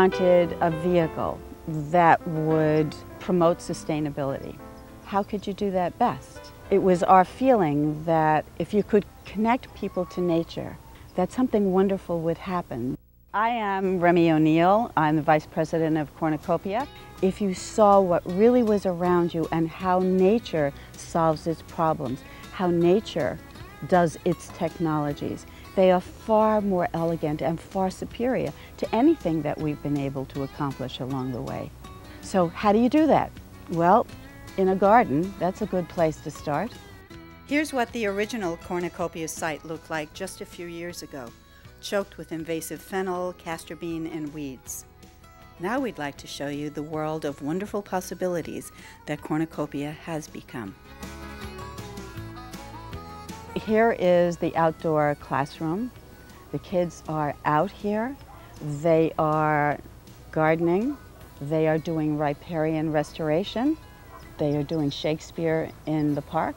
wanted a vehicle that would promote sustainability. How could you do that best? It was our feeling that if you could connect people to nature, that something wonderful would happen. I am Remy O'Neill. I'm the Vice President of Cornucopia. If you saw what really was around you and how nature solves its problems, how nature does its technologies, they are far more elegant and far superior to anything that we've been able to accomplish along the way. So how do you do that? Well, in a garden, that's a good place to start. Here's what the original Cornucopia site looked like just a few years ago, choked with invasive fennel, castor bean, and weeds. Now we'd like to show you the world of wonderful possibilities that Cornucopia has become. Here is the outdoor classroom. The kids are out here. They are gardening. They are doing riparian restoration. They are doing Shakespeare in the park.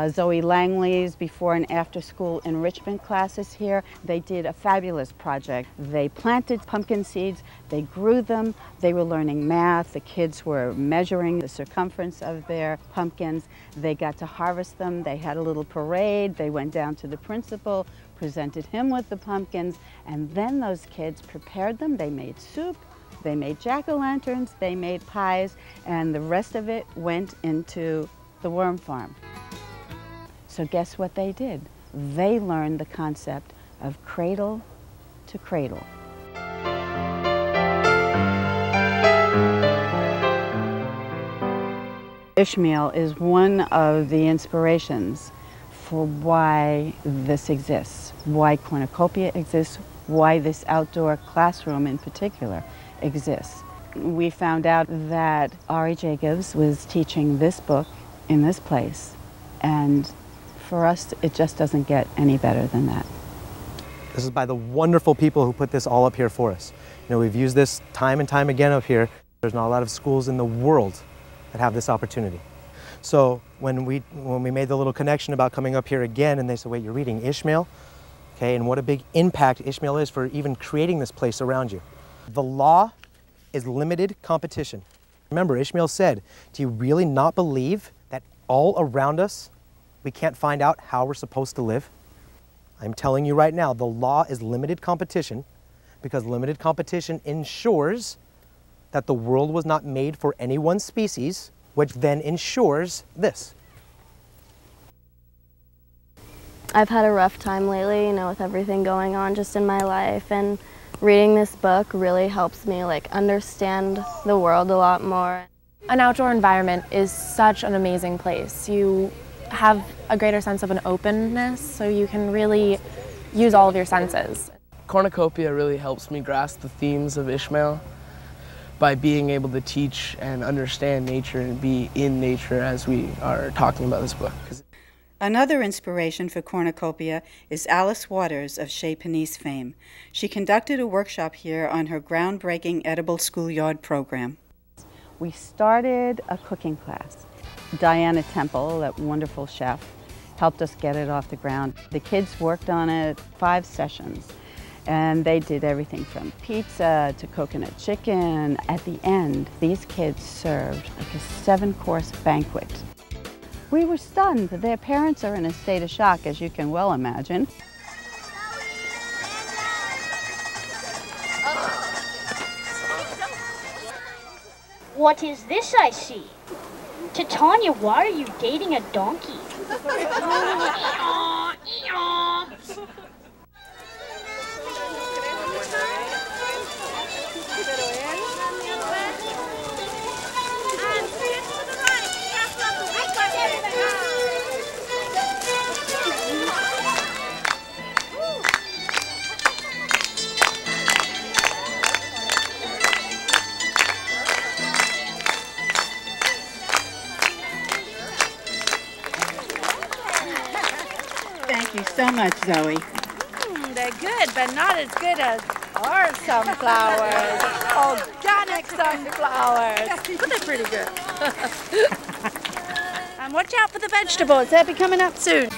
Zoe Langley's before and after school enrichment classes here. They did a fabulous project. They planted pumpkin seeds, they grew them, they were learning math, the kids were measuring the circumference of their pumpkins, they got to harvest them, they had a little parade, they went down to the principal, presented him with the pumpkins, and then those kids prepared them. They made soup, they made jack-o'-lanterns, they made pies, and the rest of it went into the worm farm. So guess what they did? They learned the concept of cradle to cradle. Ishmael is one of the inspirations for why this exists, why Cornucopia exists, why this outdoor classroom in particular exists. We found out that Ari Jacobs was teaching this book in this place, and for us, it just doesn't get any better than that. This is by the wonderful people who put this all up here for us. You know, we've used this time and time again up here. There's not a lot of schools in the world that have this opportunity. So when we made the little connection about coming up here again, and they said, wait, you're reading Ishmael? Okay, and what a big impact Ishmael is for even creating this place around you. The law is limited competition. Remember, Ishmael said, do you really not believe that all around us we can't find out how we're supposed to live? I'm telling you right now, the law is limited competition because limited competition ensures that the world was not made for any one species, which then ensures this. I've had a rough time lately, you know, with everything going on just in my life, and reading this book really helps me understand the world a lot more. An outdoor environment is such an amazing place. You have a greater sense of an openness, so you can really use all of your senses. Cornucopia really helps me grasp the themes of Ishmael by being able to teach and understand nature and be in nature as we are talking about this book. Another inspiration for Cornucopia is Alice Waters of Chez Panisse fame. She conducted a workshop here on her groundbreaking edible schoolyard program. We started a cooking class. Diana Temple, that wonderful chef, helped us get it off the ground. The kids worked on it 5 sessions, and they did everything from pizza to coconut chicken. At the end, these kids served like a 7-course banquet. We were stunned. Their parents are in a state of shock, as you can well imagine. What is this I see? Titania, why are you dating a donkey? Thank you so much, Zoe. They're good, but not as good as our sunflowers. Organic sunflowers. But they're pretty good. And watch out for the vegetables. They'll be coming up soon.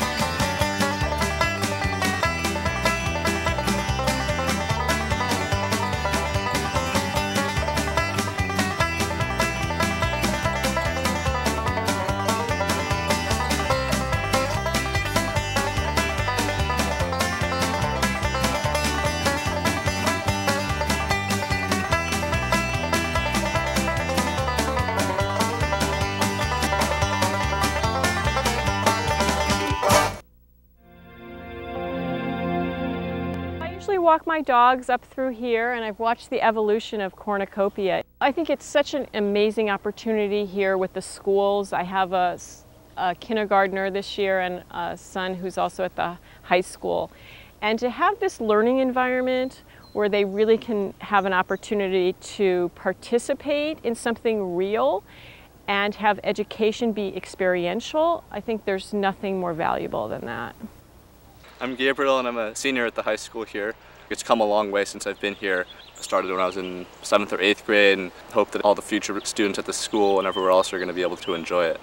walk my dogs up through here, and I've watched the evolution of Cornucopia. I think it's such an amazing opportunity here with the schools. I have a kindergartner this year and a son who's also at the high school. And to have this learning environment where they really can have an opportunity to participate in something real and have education be experiential, I think there's nothing more valuable than that. I'm Gabriel and I'm a senior at the high school here. It's come a long way since I've been here. I started when I was in 7th or 8th grade and hope that all the future students at the school and everywhere else are going to be able to enjoy it.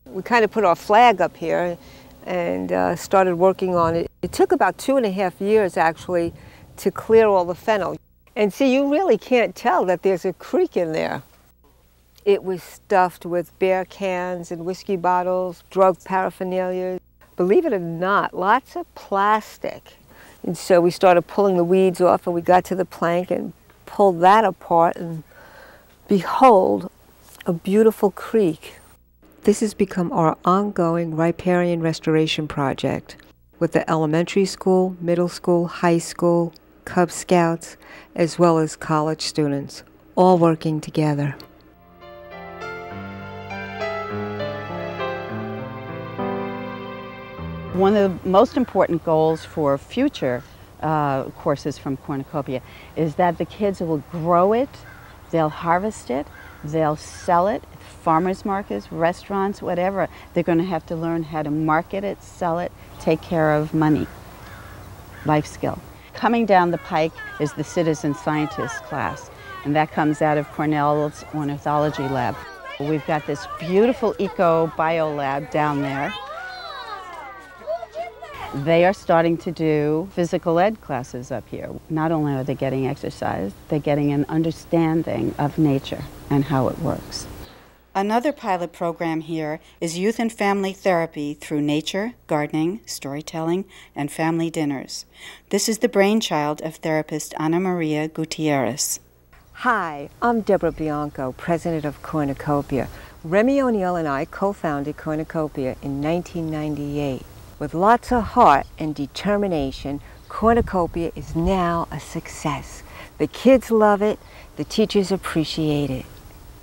We kind of put our flag up here and started working on it. It took about 2.5 years actually to clear all the fennel. And see, you really can't tell that there's a creek in there. It was stuffed with beer cans and whiskey bottles, drug paraphernalia. Believe it or not, lots of plastic. And so we started pulling the weeds off and we got to the plank and pulled that apart and behold, a beautiful creek. This has become our ongoing riparian restoration project with the elementary school, middle school, high school, Cub Scouts, as well as college students, all working together. One of the most important goals for future courses from Cornucopia is that the kids will grow it, they'll harvest it, they'll sell it, farmers markets, restaurants, whatever. They're going to have to learn how to market it, sell it, take care of money, life skill. Coming down the pike is the citizen scientist class, and that comes out of Cornell's ornithology lab. We've got this beautiful eco-bio lab down there. They are starting to do physical ed classes up here. Not only are they getting exercise, they're getting an understanding of nature and how it works. Another pilot program here is youth and family therapy through nature, gardening, storytelling, and family dinners. This is the brainchild of therapist Ana Maria Gutierrez. Hi, I'm Deborah Bianco, president of Cornucopia. Remy O'Neill and I co-founded Cornucopia in 1998. With lots of heart and determination, Cornucopia is now a success. The kids love it, the teachers appreciate it.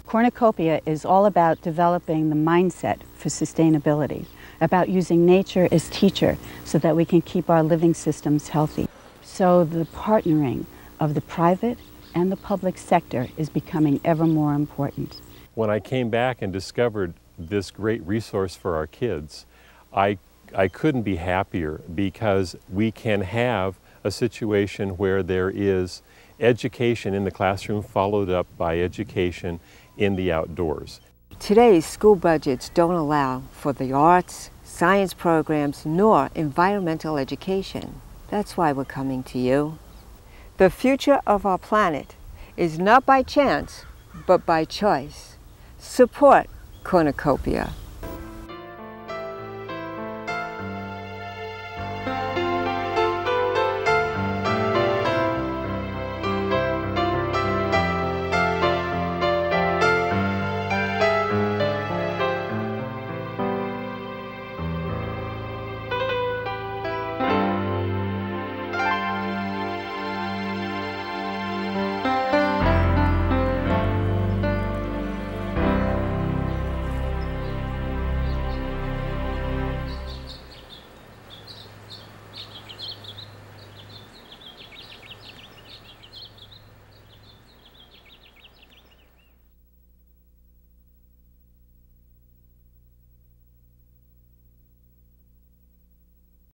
Cornucopia is all about developing the mindset for sustainability, about using nature as teacher so that we can keep our living systems healthy. So the partnering of the private and the public sector is becoming ever more important. When I came back and discovered this great resource for our kids, I couldn't be happier because we can have a situation where there is education in the classroom followed up by education in the outdoors. Today's school budgets don't allow for the arts, science programs, nor environmental education. That's why we're coming to you. The future of our planet is not by chance, but by choice. Support Cornucopia.